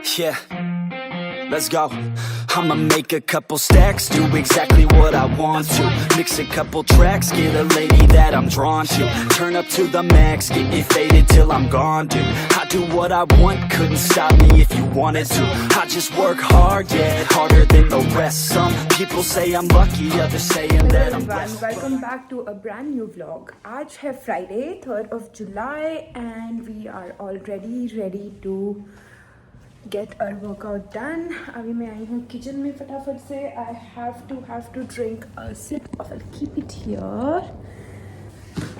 Yeah, let's go. I'ma make a couple stacks, do exactly what I want to. Mix a couple tracks, get a lady that I'm drawn to. Turn up to the max, get me faded till I'm gone, dude. I do what I want, couldn't stop me if you wanted to. I just work hard, yeah, harder than the rest. Some people say I'm lucky, others saying that I'm blessed. Welcome back to a brand new vlog. आज है Friday, 3rd of July and we are already ready to get our workout done. अभी मैं आई हूँ kitchen में फटाफट से. I have to drink a sip of, I'll keep it here.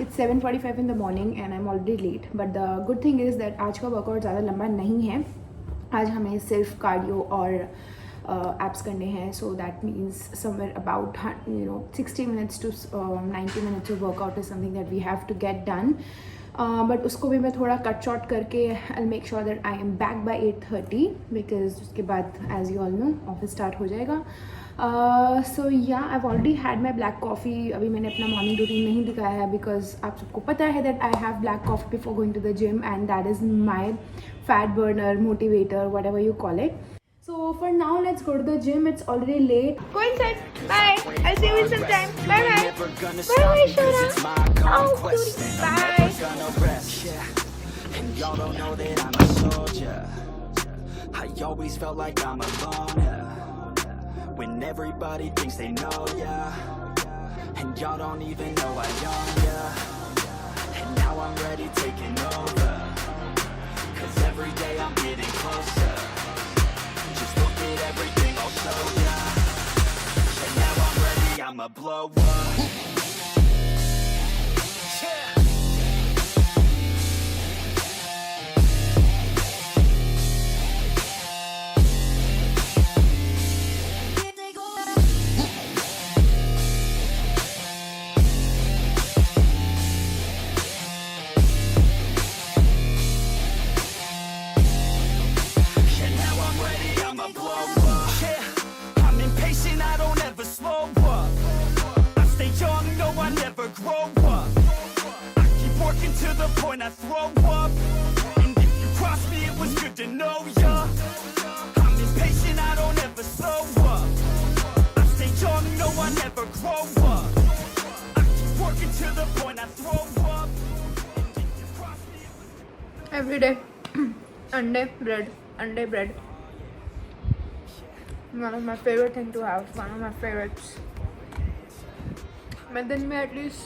It's 7:45 in the morning and I'm already late. But the good thing is that आज का workout ज़्यादा लंबा नहीं है. आज हमें सिर्फ कार्डियो और एप्स करने हैं. So that means somewhere about 60 minutes to 90 minutes of workout is something that we have to get done. But उसको भी मैं थोड़ा कट शॉर्ट करके I make sure that I am back by 8:30 because उसके बाद as you all know office start हो जाएगा. So yeah I already had my black coffee. अभी मैंने अपना मॉर्निंग रूटीन नहीं दिखाया है बिकॉज आप सबको पता है that I have black coffee before going to the gym and that is my fat burner, motivator, whatever you call it. So for now, let's go to the gym. It's already late. Go inside. Bye. I'll see you in some time. Bye bye. Bye bye, Shona. Oh, cutie. Bye. And y'all don't know that I'm a soldier. I always felt like I'm alone, yeah. When everybody thinks they know, yeah. And y'all don't even know I own, yeah. And now I'm ready taking over. 'Cause every day I'm getting closer. Just look at everything I'll show ya. And now I'm ready, I'ma blow up. I throw up, and if you cross me, it was good to know ya. I'm impatient, I don't ever slow up. I stay young, no, I never grow up. I keep working to the point I throw up. And if you cross me, it was Every day, Sunday bread. One of my favorite thing to have. One of my favorites. मैं दिन में at least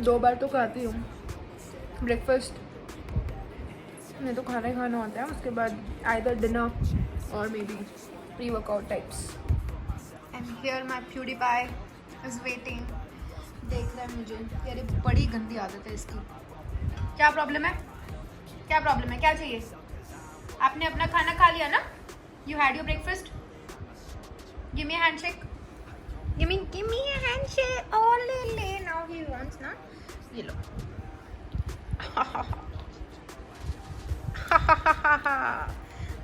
2 बार तो खाती हूँ. Breakfast में तो खाना ही खाना होता है. उसके बाद आइदर डिनर और may be pre workout types. And here my purify is waiting. देख रहा है मुझे. यार बड़ी गंदी आदत है इसकी. क्या प्रॉब्लम है? क्या चाहिए? आपने अपना खाना खा लिया ना? You had your breakfast. Give me a handshake. Give me a handshake. ओ ले नाउ ही वांट्स ना. ये लो.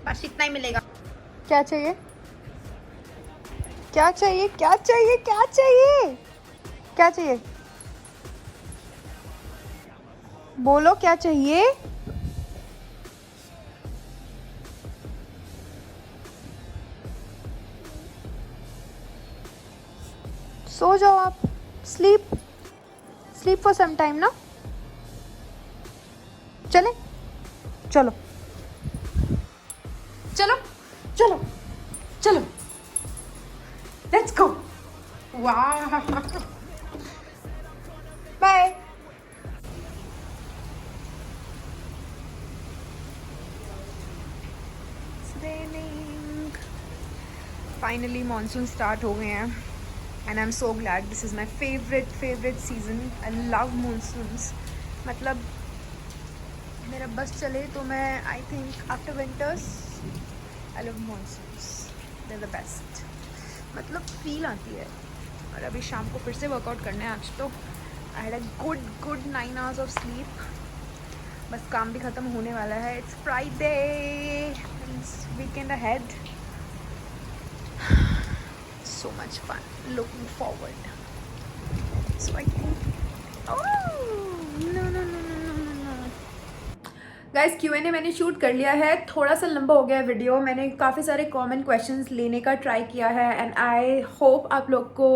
बस इतना ही मिलेगा. क्या चाहिए? बोलो क्या चाहिए? सो जाओ आप. स्लीप फॉर सम टाइम ना. चलो लेट्स गो. वाह. बाय. फाइनली मॉनसून स्टार्ट हो गए हैं and I am so glad. This is my favourite season. I love monsoons. मतलब मेरा बस चले तो मैं I think after winters I love monsoons. They are the best. मतलब फील आती है. और अभी शाम को फिर से वर्कआउट करना है. आज तो I had a good 9 hours of sleep. बस काम भी ख़त्म होने वाला है. It's Friday, it's weekend ahead. So much fun. Looking forward. So I think. Oh no. Guys Q&A मैंने शूट कर लिया है, थोड़ा सा लंबा हो गया है वीडियो। मैंने काफ़ी सारे कॉमन क्वेश्चंस लेने का ट्राई किया है एंड आई होप आप लोग को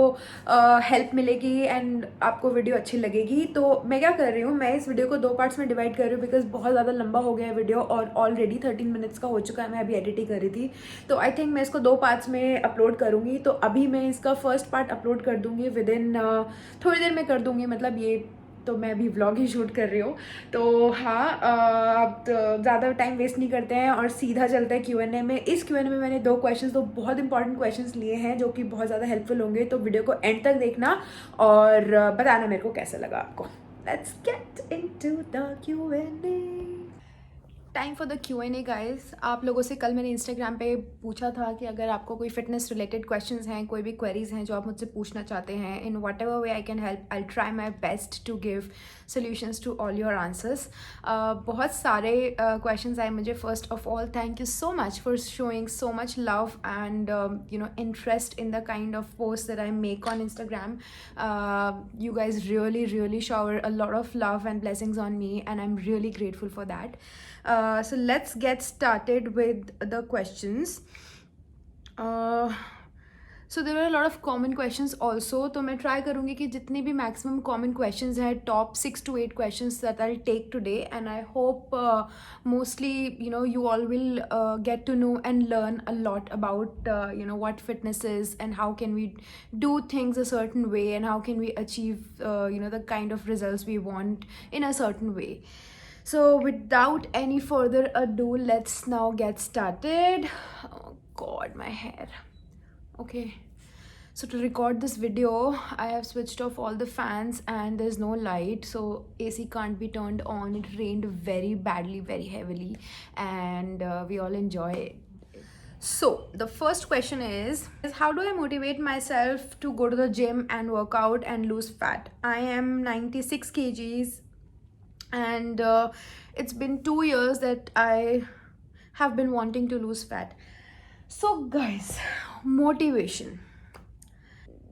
हेल्प मिलेगी एंड आपको वीडियो अच्छी लगेगी। तो मैं क्या कर रही हूँ, मैं इस वीडियो को 2 पार्ट्स में डिवाइड कर रही हूँ बिकॉज बहुत ज़्यादा लंबा हो गया है वीडियो और ऑलरेडी 13 मिनट्स का हो चुका है। मैं अभी एडिट ही कर रही थी, तो आई थिंक मैं इसको 2 पार्ट्स में अपलोड करूँगी। तो अभी मैं इसका फर्स्ट पार्ट अपलोड कर दूँगी विद इन थोड़ी देर में कर दूँगी, मतलब ये तो मैं अभी व्लॉग ही शूट कर रही हूँ। तो हाँ, अब ज़्यादा टाइम वेस्ट नहीं करते हैं और सीधा चलते हैं Q&A में। इस Q&A में मैंने 2 क्वेश्चंस, 2 बहुत इंपॉर्टेंट क्वेश्चंस लिए हैं जो कि बहुत ज़्यादा हेल्पफुल होंगे। तो वीडियो को एंड तक देखना और बताना मेरे को कैसा लगा आपको। Let's get into the Q&A। Time for the Q&A guys. आप लोगों से कल मैंने इंस्टाग्राम पे पूछा था कि अगर आपको कोई फिटनेस रिलेटेड क्वेश्चंस हैं, कोई भी क्वेरीज हैं जो आप मुझसे पूछना चाहते हैं, in whatever way I can help, I try my best to give solutions to all your answers. बहुत सारे क्वेश्चंस आए मुझे। First of all thank you so much for showing so much love and interest in the kind of post that I make on Instagram. You guys really shower a lot of love and blessings on me and I'm really grateful for that. So let's get started with the questions. So there were a lot of common questions also. तो मैं try करूँगी कि जितने भी maximum common questions हैं, top 6 to 8 questions that I'll take today, and I hope mostly you all will get to know and learn a lot about what fitness is and how can we do things a certain way and how can we achieve the kind of results we want in a certain way. So without any further ado, let's now get started. Oh god, my hair. Okay, so to record this video I have switched off all the fans and there's no light, so AC can't be turned on. It rained very badly, very heavily, and we all enjoy it. So the first question is how do I motivate myself to go to the gym and work out and lose fat? I am 96 kgs and it's been 2 years that I have been wanting to lose fat. So guys, motivation,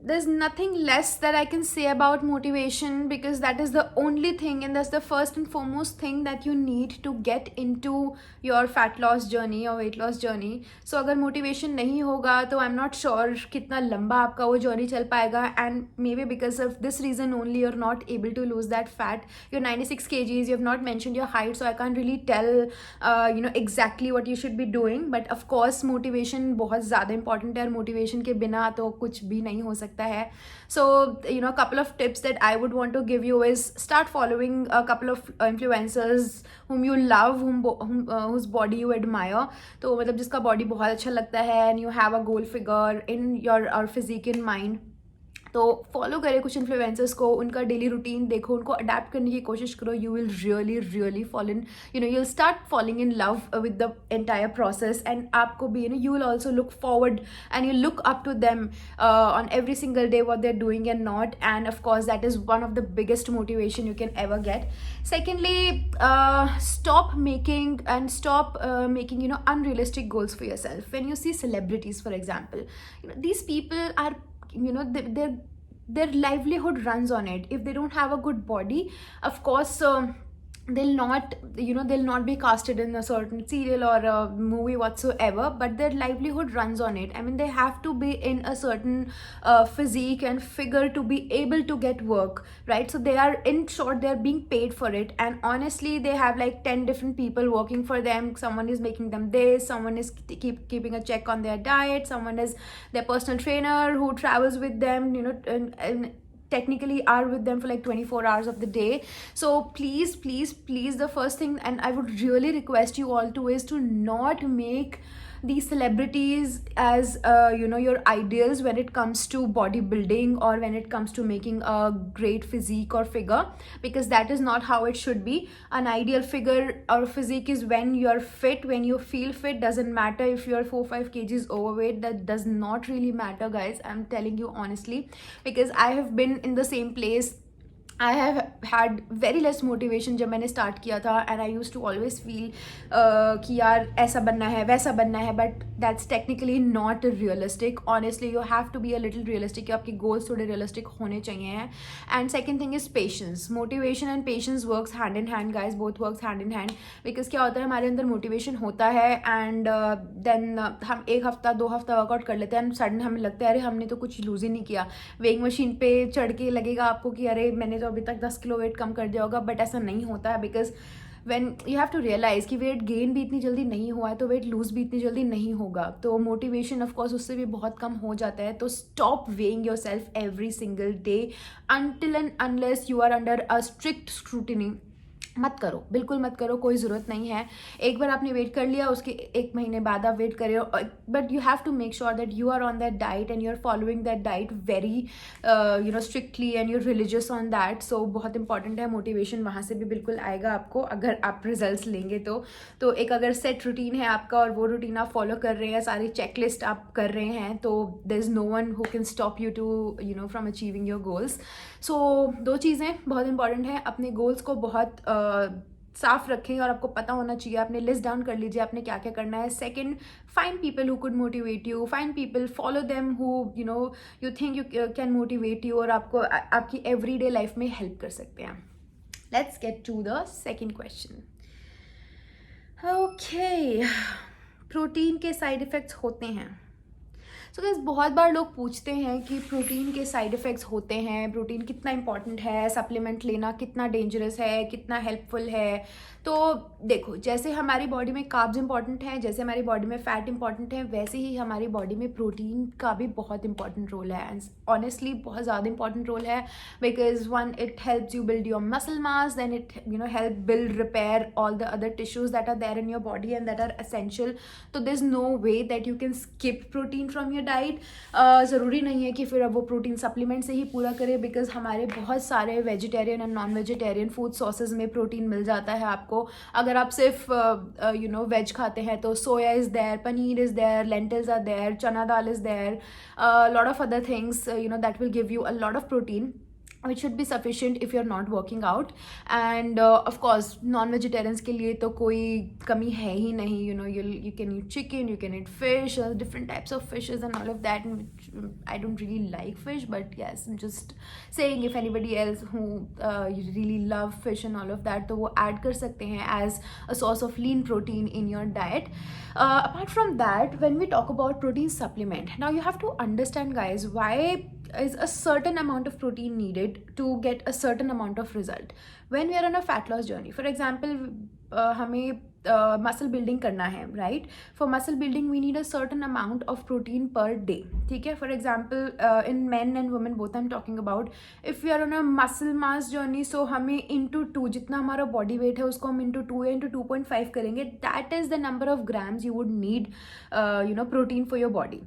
there's nothing less that I can say about motivation because that is the only thing and that's the first and foremost thing that you need to get into your fat loss journey or weight loss journey. So अगर motivation नहीं होगा तो I'm not sure कितना लंबा आपका वो journey चल पाएगा, and maybe because of this reason only you're not able to lose that fat. You're 96 kgs, you have not mentioned your height, so I can't really tell exactly what you should be doing, but of course motivation बहुत ज़्यादा important है और motivation के बिना तो कुछ भी नहीं हो सकता है. So a couple of tips that I would want to give you is start following a couple of influencers whom you love, whose body you admire. तो मतलब जिसका body बहुत अच्छा लगता है and you have a goal figure in your physique in mind, तो follow करें कुछ इन्फ्लुएंसर्स को, उनका डेली रूटीन देखो, उनको अडेप्ट करने की कोशिश करो. You will really fall in you will start falling in love with the entire process and आपको भी you will also look forward and you look up to them on every single day what they are doing and not, and of course that is one of the biggest motivation you can ever get. Secondly, stop making unrealistic goals for yourself. When you see celebrities, for example, these people are their livelihood runs on it. If they don't have a good body, of course they'll not be casted in a certain serial or a movie whatsoever, but their livelihood runs on it. I mean, they have to be in a certain physique and figure to be able to get work, right? So they are, in short, they're being paid for it, and honestly they have like 10 different people working for them. Someone is making them this, someone is keeping a check on their diet, someone is their personal trainer who travels with them, and technically are with them for like 24 hours of the day. So please, the first thing, and I would really request you all to, is to not make these celebrities as your ideals when it comes to bodybuilding or when it comes to making a great physique or figure, because that is not how it should be. An ideal figure or physique is when you're fit, when you feel fit. Doesn't matter if you're 4-5 kgs overweight, that does not really matter, guys. I'm telling you honestly, because I have been in the same place I have had very less motivation जब मैंने start किया था, and I used to always feel कि यार ऐसा बनना है वैसा बनना है, but that's technically not realistic. Honestly, you have to be a little realistic. कि आपके goals थोड़े realistic होने चाहिए हैं. And second thing is patience. Motivation and patience works hand in hand, guys. Both works hand in hand. Because क्या होता है, हमारे अंदर motivation होता है and then हम एक हफ्ता 2 हफ्ता वर्कआउट कर लेते हैं and sudden हमें लगता है अरे हमने तो कुछ लूज ही नहीं किया. वेइंग मशीन पे चढ़ के लगेगा आपको कि अरे मैंने अभी तक 10 किलो वेट कम कर दिया होगा, बट ऐसा नहीं होता है. Because when you have to realise कि वेट गेन भी इतनी जल्दी नहीं हुआ है तो वेट लूज भी इतनी जल्दी नहीं होगा. तो मोटिवेशन ऑफ कोर्स उससे भी बहुत कम हो जाता है. तो stop weighing yourself every single day until and unless you are under a strict scrutiny. मत करो, बिल्कुल मत करो, कोई ज़रूरत नहीं है. एक बार आपने वेट कर लिया, उसके 1 महीने बाद आप वेट करें, but you have to make sure that you are on that diet and you are following that diet very strictly and you are religious on that. So बहुत इंपॉर्टेंट है. मोटिवेशन वहाँ से भी बिल्कुल आएगा आपको अगर आप रिजल्ट्स लेंगे तो एक अगर सेट रूटीन है आपका और वो रूटीन आप फॉलो कर रहे हैं, सारी चेकलिस्ट आप कर रहे हैं, तो there is no one who can stop you to from achieving your goals. So 2 चीज़ें बहुत इंपॉर्टेंट हैं. अपने गोल्स को बहुत साफ रखें और आपको पता होना चाहिए. आपने लिस्ट डाउन कर लीजिए आपने क्या क्या करना है. Second, find people who could motivate you, find people, follow them who you think you can motivate you और आपको आपकी एवरीडे लाइफ में हेल्प कर सकते हैं. Let's get to the second question. Okay, protein के साइड इफ़ेक्ट्स होते हैं. सो गाइस, बहुत बार लोग पूछते हैं कि प्रोटीन के साइड इफ़ेक्ट्स होते हैं, प्रोटीन कितना इंपॉर्टेंट है, सप्लीमेंट लेना कितना डेंजरस है, कितना हेल्पफुल है. तो देखो, जैसे हमारी बॉडी में कार्ब्स इंपॉर्टेंट है, जैसे हमारी बॉडी में फैट इंपॉर्टेंट है, वैसे ही हमारी बॉडी में प्रोटीन का भी बहुत इंपॉर्टेंट रोल है. एंड ऑनेस्टली बहुत ज़्यादा इंपॉर्टेंट रोल है. Because one, it helps you build your muscle mass, then it help build repair all the other tissues that are there in your body and that are essential. तो there is no way that you can skip protein from your diet. ज़रूरी नहीं है कि फिर अब वो protein supplement से ही पूरा करे, बिकॉज हमारे बहुत सारे vegetarian and non vegetarian food sources में प्रोटीन मिल जाता है आपको. अगर आप सिर्फ वेज खाते हैं तो soya is there, paneer is there, lentils are there, chana dal is there, lot of other things that will give you a lot of protein which should be sufficient if you're not working out. And of course non-vegetarians के लिए तो कोई कमी है ही नहीं. You can eat chicken, you can eat fish, different types of fishes and all of that, which I don't really like fish, but yes, I'm just saying if anybody else who really love fish and all of that, तो वो add कर सकते हैं as a source of lean protein in your diet. Apart from that, when we talk about protein supplement, now you have to understand, guys, why is a certain amount of protein needed to get a certain amount of result when we are on a fat loss journey. For example, हमें muscle building करना है, right. For muscle building we need a certain amount of protein per day. ठीक है. For example in man and women both I am talking about, if we are on a muscle mass journey, so हमें into 2 जितना हमारा body weight है उसको हम into 2 या into 2.5 करेंगे. That is the number of grams you would need protein for your body.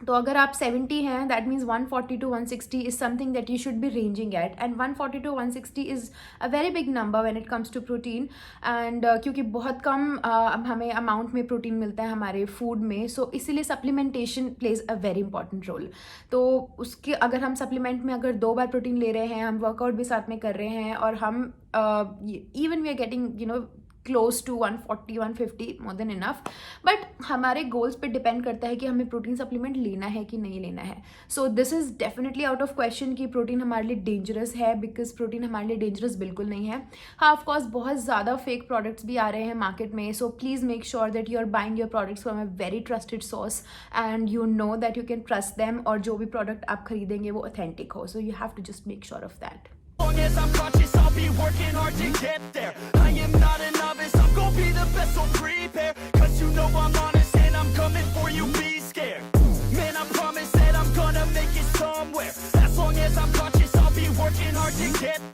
तो अगर आप 70 हैं, that means 140 to 160 is something that you should be ranging at. And 140 to 160 is a very big number when it comes to protein. And क्योंकि बहुत कम हमें amount में protein मिलता है हमारे फूड में, सो इसीलिए supplementation plays a very important role. तो उसके अगर हम सप्लीमेंट में अगर 2 बार प्रोटीन ले रहे हैं, हम वर्कआउट भी साथ में कर रहे हैं और हम even we are getting close to 140 150 more than enough, but हमारे गोल्स पे डिपेंड करता है कि हमें प्रोटीन सप्लीमेंट लेना है कि नहीं लेना है. So this is definitely out of question कि प्रोटीन हमारे लिए डेंजरस है, बिकॉज प्रोटीन हमारे लिए डेंजरस बिल्कुल नहीं है. हाँ, ऑफकोर्स बहुत ज़्यादा फेक प्रोडक्ट्स भी आ रहे हैं मार्केट में. So please make sure that you are buying your products from a very trusted source and you know that you can trust them, और जो भी प्रोडक्ट आप खरीदेंगे वो ऑथेंटिक हो. So you have to just make sure of that. Long as I'm conscious, I'll be working hard to get there. I am not a novice, I'm gonna be the best, so prepare. Cause you know I'm honest and I'm coming for you, be scared. Man, I promise that I'm gonna make it somewhere. As long as I'm conscious, I'll be working hard to get